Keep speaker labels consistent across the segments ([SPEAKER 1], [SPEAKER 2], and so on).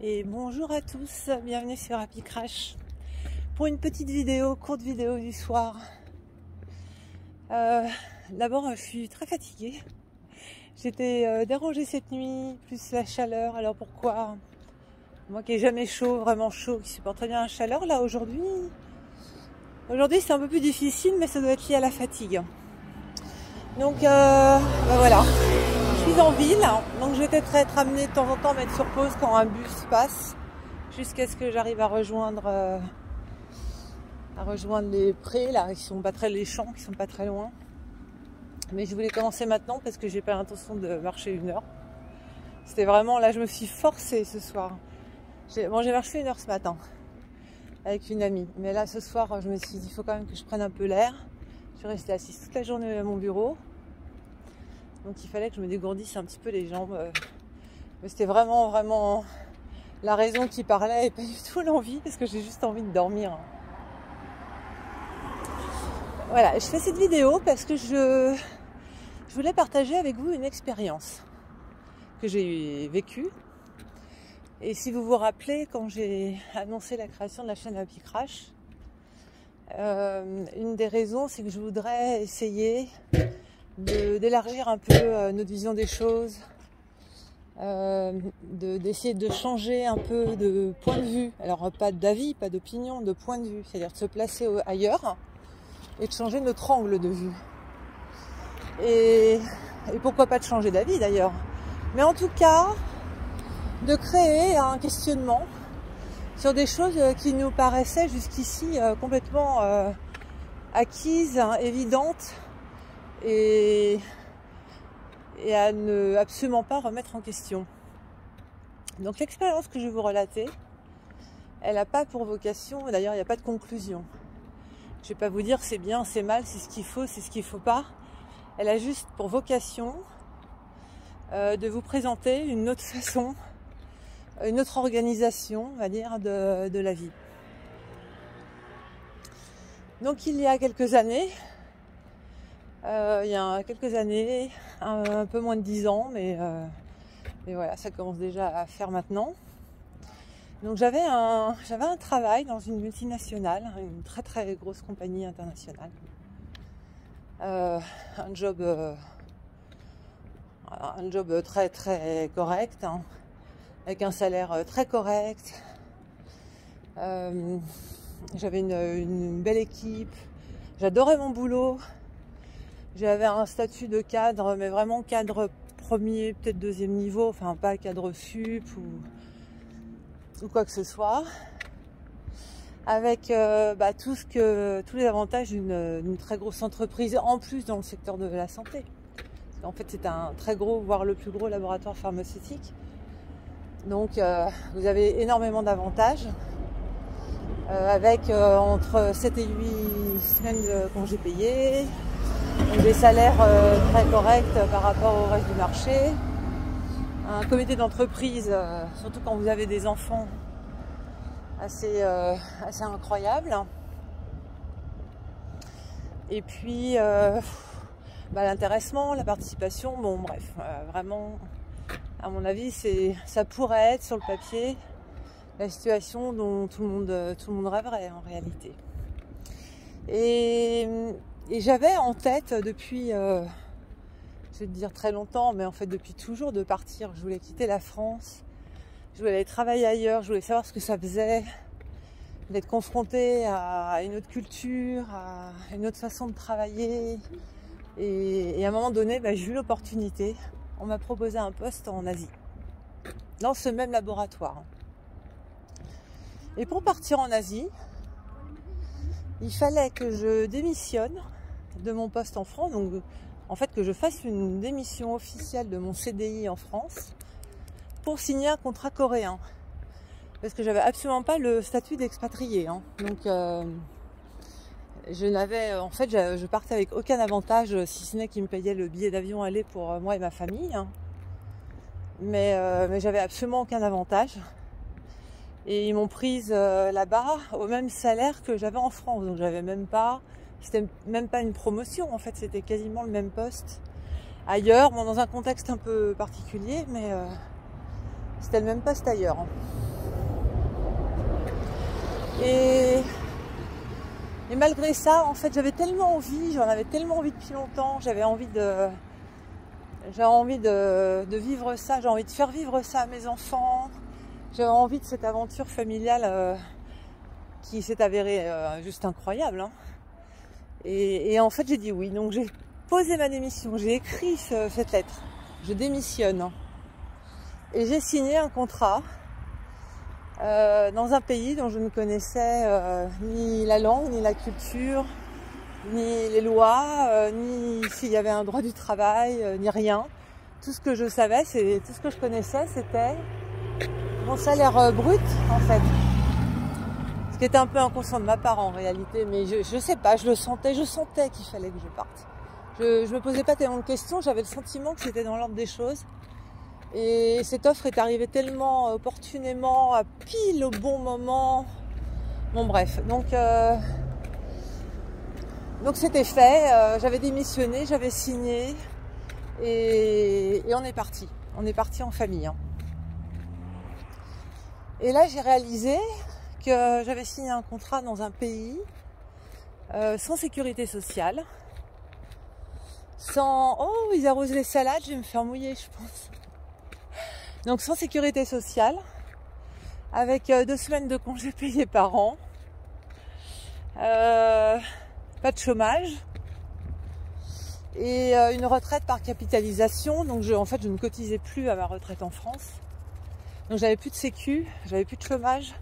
[SPEAKER 1] Et bonjour à tous, bienvenue sur Happy Crash pour une petite vidéo, courte vidéo du soir. D'abord, je suis très fatiguée. J'étais dérangée cette nuit, plus la chaleur. Alors pourquoi? Moi qui n'ai jamais chaud, vraiment chaud, qui supporte très bien la chaleur, là aujourd'hui c'est un peu plus difficile, mais ça doit être lié à la fatigue. Donc voilà. Je suis en ville, donc je vais peut-être être amenée de temps en temps à mettre sur pause quand un bus passe, jusqu'à ce que j'arrive à rejoindre les prés, là, qui sont pas très, les champs qui sont pas très loin. Mais je voulais commencer maintenant parce que j'ai pas l'intention de marcher 1 heure. C'était vraiment, là je me suis forcée ce soir. J'ai marché 1 heure ce matin avec une amie, mais là ce soir je me suis dit il faut quand même que je prenne un peu l'air. Je suis restée assise toute la journée à mon bureau. Donc il fallait que je me dégourdisse un petit peu les jambes. Mais c'était vraiment la raison qui parlait et pas du tout l'envie, parce que j'ai juste envie de dormir. Voilà, je fais cette vidéo parce que je voulais partager avec vous une expérience que j'ai vécue. Et si vous vous rappelez, quand j'ai annoncé la création de la chaîne Happy Crash, une des raisons, c'est que je voudrais essayer d'élargir un peu notre vision des choses, d'essayer de changer un peu de point de vue. Alors pas d'avis, pas d'opinion, de point de vue, c'est-à-dire de se placer ailleurs et de changer notre angle de vue. Et pourquoi pas de changer d'avis d'ailleurs. Mais en tout cas, de créer un questionnement sur des choses qui nous paraissaient jusqu'ici complètement acquises, évidentes, et à ne absolument pas remettre en question. Donc l'expérience que je vais vous relater, elle n'a pas pour vocation, d'ailleurs il n'y a pas de conclusion. Je ne vais pas vous dire c'est bien, c'est mal, c'est ce qu'il faut, c'est ce qu'il ne faut pas. Elle a juste pour vocation de vous présenter une autre façon, une autre organisation, on va dire, de la vie. Donc il y a quelques années, un peu moins de 10 ans, mais voilà, ça commence déjà à faire maintenant. Donc j'avais un travail dans une multinationale, une très très grosse compagnie internationale. Un job très très correct, hein, avec un salaire très correct. J'avais une belle équipe, j'adorais mon boulot. J'avais un statut de cadre, mais vraiment cadre premier, peut-être 2e niveau, enfin pas cadre sup ou quoi que ce soit. Avec tous les avantages d'une très grosse entreprise, en plus dans le secteur de la santé. En fait, c'est un très gros, voire le plus gros laboratoire pharmaceutique. Donc, vous avez énormément d'avantages, avec entre 7 et 8 semaines de congés payés. Donc des salaires très corrects par rapport au reste du marché, un comité d'entreprise, surtout quand vous avez des enfants, assez incroyable. Et puis l'intéressement, la participation, bon bref, vraiment, à mon avis, ça pourrait être sur le papier la situation dont tout le monde rêverait en réalité. Et j'avais en tête depuis, je vais te dire très longtemps, mais en fait depuis toujours, de partir. Je voulais quitter la France, je voulais aller travailler ailleurs, je voulais savoir ce que ça faisait, d'être confrontée à une autre culture, à une autre façon de travailler. Et à un moment donné, j'ai eu l'opportunité, on m'a proposé un poste en Asie, dans ce même laboratoire. Et pour partir en Asie, il fallait que je démissionne de mon poste en France, donc en fait que je fasse une démission officielle de mon CDI en France pour signer un contrat coréen, parce que j'avais absolument pas le statut d'expatrié, hein. Donc je partais avec aucun avantage, si ce n'est qu'ils me payaient le billet d'avion aller pour moi et ma famille, hein. Mais j'avais absolument aucun avantage. Et ils m'ont prise là-bas au même salaire que j'avais en France. Donc c'était même pas une promotion, en fait, c'était quasiment le même poste ailleurs, bon, dans un contexte un peu particulier, mais c'était le même poste ailleurs. Et malgré ça, en fait, j'avais tellement envie, j'en avais tellement envie depuis longtemps, j'avais envie de vivre ça, j'ai envie de faire vivre ça à mes enfants, j'avais envie de cette aventure familiale qui s'est avérée juste incroyable. Hein. Et en fait, j'ai dit oui, donc j'ai posé ma démission, j'ai écrit cette lettre, je démissionne. Et j'ai signé un contrat dans un pays dont je ne connaissais ni la langue, ni la culture, ni les lois, ni s'il y avait un droit du travail, ni rien. Tout ce que je savais, tout ce que je connaissais, c'était mon salaire brut, en fait. Ce qui était un peu inconscient de ma part en réalité, mais je sais pas, je sentais qu'il fallait que je parte. Je me posais pas tellement de questions, j'avais le sentiment que c'était dans l'ordre des choses. Et cette offre est arrivée tellement opportunément, à pile au bon moment. Bon bref, donc c'était fait, j'avais démissionné, j'avais signé et on est parti. On est parti en famille. Hein. Et là j'ai réalisé que j'avais signé un contrat dans un pays sans sécurité sociale, sans... Oh, ils arrosent les salades, je vais me faire mouiller je pense. Donc sans sécurité sociale, avec 2 semaines de congés payés par an, pas de chômage et une retraite par capitalisation. Donc en fait je ne cotisais plus à ma retraite en France. Donc j'avais plus de sécu, j'avais plus de chômage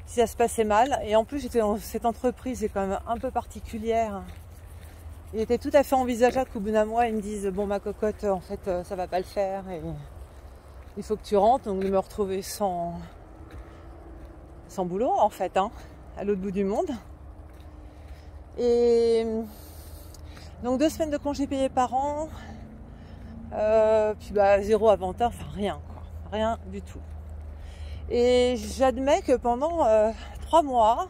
[SPEAKER 1] si ça se passait mal. Et en plus j'étais dans cette entreprise, c'est quand même un peu particulière. Il était tout à fait envisageable qu'au bout d'un mois ils me disent bon ma cocotte en fait ça va pas le faire et il faut que tu rentres. Donc de me retrouver sans boulot en fait, hein, à l'autre bout du monde. Et donc 2 semaines de congés payés par an, puis 0 avantage, enfin rien quoi, rien du tout. Et j'admets que pendant 3 mois,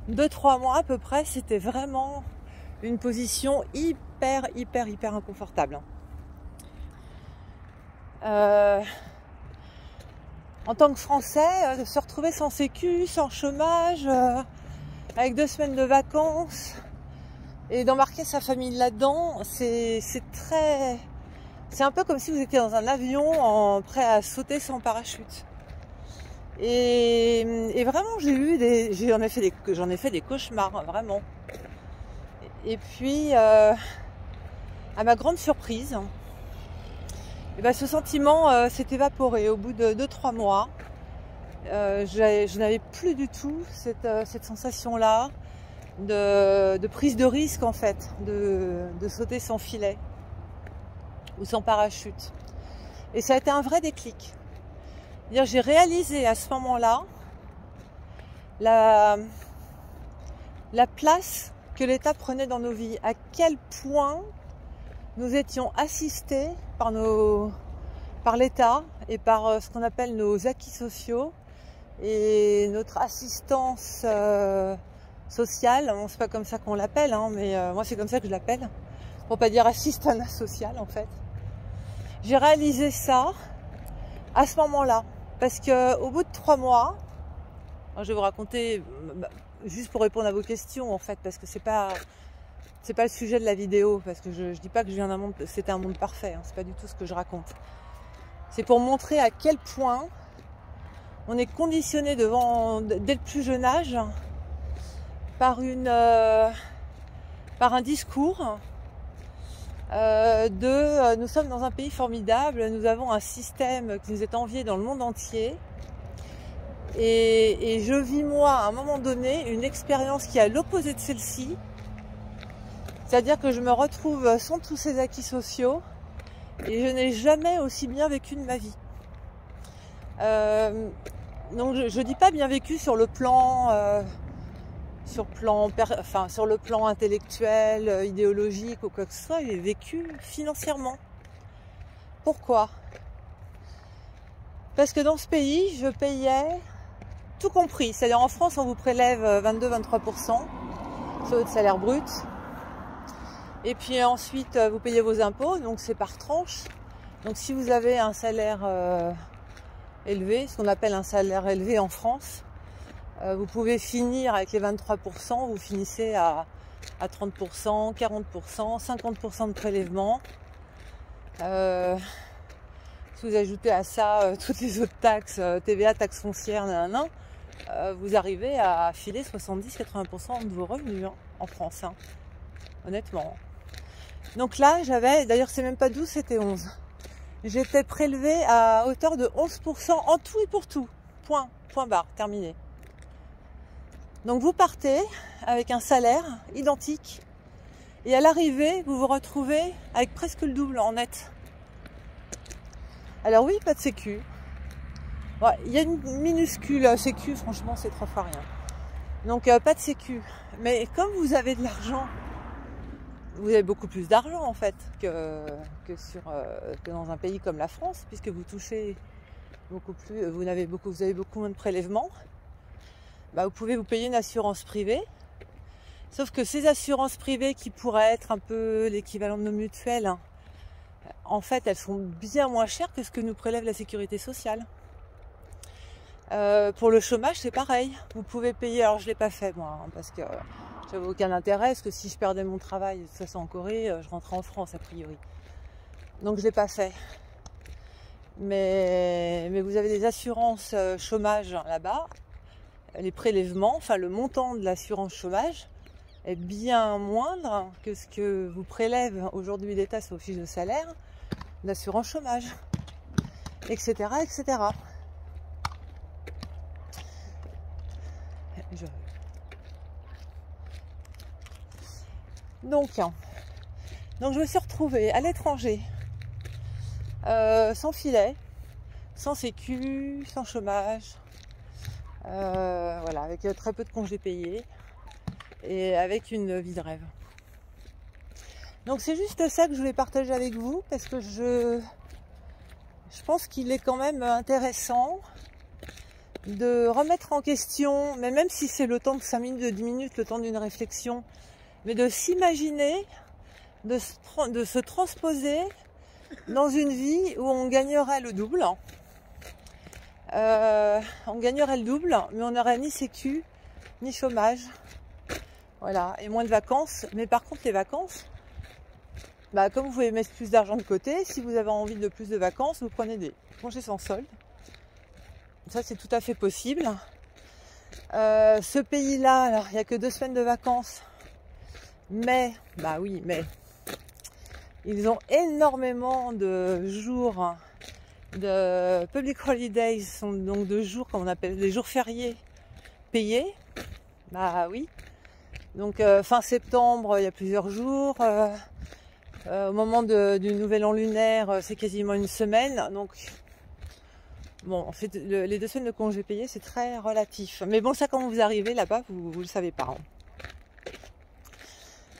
[SPEAKER 1] 2-3 mois à peu près, c'était vraiment une position hyper inconfortable. En tant que Français, se retrouver sans sécu, sans chômage, avec 2 semaines de vacances et d'embarquer sa famille là-dedans, c'est un peu comme si vous étiez dans un avion prêt à sauter sans parachute. Et vraiment j'en ai fait des cauchemars, vraiment. Et puis à ma grande surprise, ce sentiment s'est évaporé au bout de 2-3 mois. Je n'avais plus du tout cette sensation-là de prise de risque en fait, de sauter sans filet ou sans parachute. Et ça a été un vrai déclic. J'ai réalisé à ce moment-là la place que l'État prenait dans nos vies, à quel point nous étions assistés par l'État et par ce qu'on appelle nos acquis sociaux et notre assistance sociale. Bon, c'est pas comme ça qu'on l'appelle, hein, mais moi c'est comme ça que je l'appelle, pour pas dire assistanat social en fait. J'ai réalisé ça à ce moment-là, parce que au bout de 3 mois, je vais vous raconter juste pour répondre à vos questions en fait, parce que c'est pas le sujet de la vidéo, parce que je dis pas que je viens d'un monde, c'était un monde parfait, hein, c'est pas du tout ce que je raconte. C'est pour montrer à quel point on est conditionné dès le plus jeune âge par un discours nous sommes dans un pays formidable, nous avons un système qui nous est envié dans le monde entier. Et je vis moi à un moment donné une expérience qui est à l'opposé de celle-ci, c'est-à-dire que je me retrouve sans tous ces acquis sociaux et je n'ai jamais aussi bien vécu de ma vie. Donc je dis pas bien vécu sur le plan intellectuel, idéologique ou quoi que ce soit, j'ai vécu financièrement. Pourquoi ? Parce que dans ce pays, je payais tout compris. C'est-à-dire en France, on vous prélève 22-23% sur votre salaire brut. Et puis ensuite, vous payez vos impôts, donc c'est par tranche. Donc si vous avez un salaire élevé, ce qu'on appelle un salaire élevé en France, Vous pouvez finir avec les 23%, vous finissez à 30%, 40%, 50% de prélèvement. Si vous ajoutez à ça toutes les autres taxes, TVA, taxes foncières, nanana, vous arrivez à filer 70-80% de vos revenus en France, honnêtement. Donc là, d'ailleurs c'est même pas 12, c'était 11. J'étais prélevée à hauteur de 11% en tout et pour tout. Point barre, terminé. Donc vous partez avec un salaire identique et à l'arrivée, vous vous retrouvez avec presque le double en net. Alors oui, pas de sécu. Ouais, il y a une minuscule sécu, franchement c'est 3 fois rien. Donc pas de sécu. Mais comme vous avez de l'argent, vous avez beaucoup plus d'argent en fait que dans un pays comme la France, puisque vous touchez beaucoup plus, vous avez beaucoup moins de prélèvements. Bah, vous pouvez vous payer une assurance privée. Sauf que ces assurances privées qui pourraient être un peu l'équivalent de nos mutuelles, en fait elles sont bien moins chères que ce que nous prélève la sécurité sociale. Pour le chômage c'est pareil. Vous pouvez payer, alors je ne l'ai pas fait moi, parce que j'avais aucun intérêt, parce que si je perdais mon travail, de toute façon en Corée, je rentrais en France a priori. Donc je ne l'ai pas fait. Mais vous avez des assurances chômage là-bas. Les prélèvements, enfin le montant de l'assurance chômage est bien moindre que ce que vous prélève aujourd'hui l'État sur vos fiches de salaire d'assurance chômage, etc. etc. Donc je me suis retrouvée à l'étranger, sans filet, sans sécu, sans chômage, voilà, avec très peu de congés payés et avec une vie de rêve. Donc c'est juste ça que je voulais partager avec vous, parce que je pense qu'il est quand même intéressant de remettre en question, mais même si c'est le temps de 5 minutes, de 10 minutes, le temps d'une réflexion, mais de s'imaginer, de se transposer dans une vie où on gagnerait le double. On gagnerait le double, mais on n'aurait ni sécu, ni chômage. Voilà, et moins de vacances. Mais par contre, les vacances, bah, comme vous pouvez mettre plus d'argent de côté, si vous avez envie de plus de vacances, vous prenez des congés sans solde. Ça, c'est tout à fait possible. Ce pays-là, alors, il n'y a que 2 semaines de vacances. Mais, bah oui, mais ils ont énormément de jours de public holidays, sont donc de jours, comme on appelle, les jours fériés payés. Bah oui. Donc fin septembre, il y a plusieurs jours. Au moment du nouvel an lunaire, c'est quasiment une semaine. Donc bon, en fait, les 2 semaines de congés payés, c'est très relatif. Mais bon, ça, quand vous arrivez là-bas, vous le savez pas.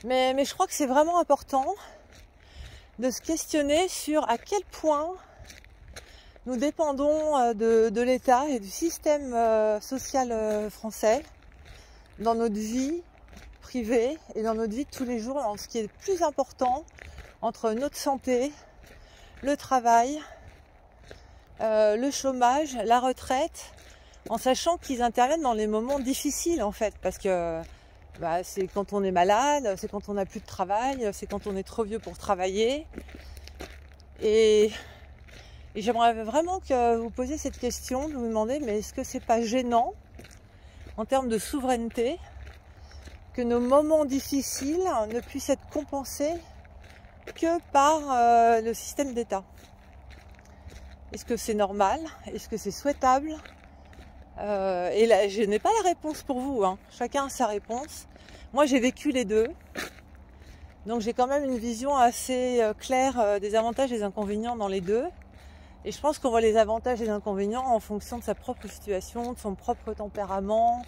[SPEAKER 1] Mais je crois que c'est vraiment important de se questionner sur à quel point nous dépendons de l'État et du système social français dans notre vie privée et dans notre vie de tous les jours, dans ce qui est le plus important entre notre santé, le travail, le chômage, la retraite, en sachant qu'ils interviennent dans les moments difficiles en fait, parce que bah, c'est quand on est malade, c'est quand on n'a plus de travail, c'est quand on est trop vieux pour travailler. Et j'aimerais vraiment que vous posiez cette question, de vous demander, mais est-ce que c'est pas gênant en termes de souveraineté que nos moments difficiles ne puissent être compensés que par le système d'État? Est-ce que c'est normal? Est-ce que c'est souhaitable? Et là, je n'ai pas la réponse pour vous, Chacun a sa réponse. Moi, j'ai vécu les deux. Donc, j'ai quand même une vision assez claire des avantages et des inconvénients dans les deux. Et je pense qu'on voit les avantages et les inconvénients en fonction de sa propre situation, de son propre tempérament,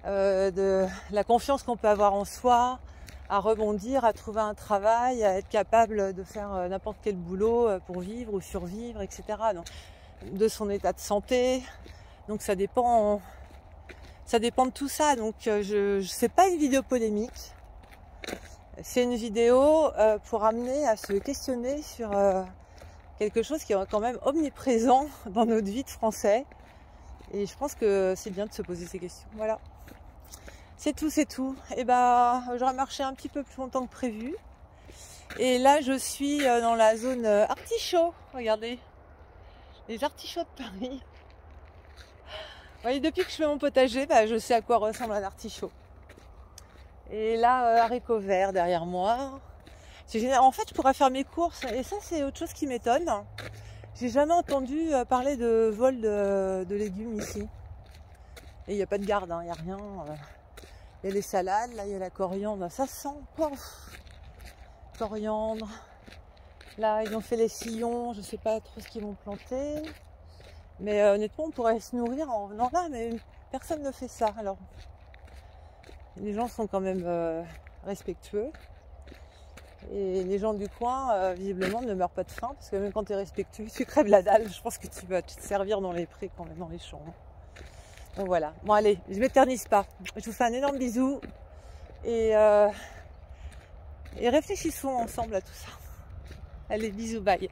[SPEAKER 1] de la confiance qu'on peut avoir en soi, à rebondir, à trouver un travail, à être capable de faire n'importe quel boulot pour vivre ou survivre, etc. Donc, de son état de santé. Donc ça dépend de tout ça. Donc c'est pas une vidéo polémique, c'est une vidéo pour amener à se questionner sur quelque chose qui est quand même omniprésent dans notre vie de Français Et je pense que c'est bien de se poser ces questions. Voilà. C'est tout, c'est tout. Et bah, j'aurais marché un petit peu plus longtemps que prévu. Et là, je suis dans la zone artichaut. Regardez. Les artichauts de Paris. Vous voyez, depuis que je fais mon potager, bah, je sais à quoi ressemble un artichaut. Et là, haricots verts derrière moi. En fait, je pourrais faire mes courses. Et ça, c'est autre chose qui m'étonne. J'ai jamais entendu parler de vol de légumes ici. Et il n'y a pas de garde, il n'y a rien. Il y a les salades, là, il y a la coriandre. Ça sent, coriandre. Là, ils ont fait les sillons. Je ne sais pas trop ce qu'ils vont planter. Mais honnêtement, on pourrait se nourrir en venant là, mais personne ne fait ça. Alors, les gens sont quand même respectueux. Et les gens du coin, visiblement, ne meurent pas de faim, parce que même quand tu es respectueux, tu crèves la dalle. Je pense que tu vas te servir dans les prés, quand même, dans les champs. Donc voilà. Bon, allez, je ne m'éternise pas. Je vous fais un énorme bisou. Et réfléchissons ensemble à tout ça. Allez, bisous, bye.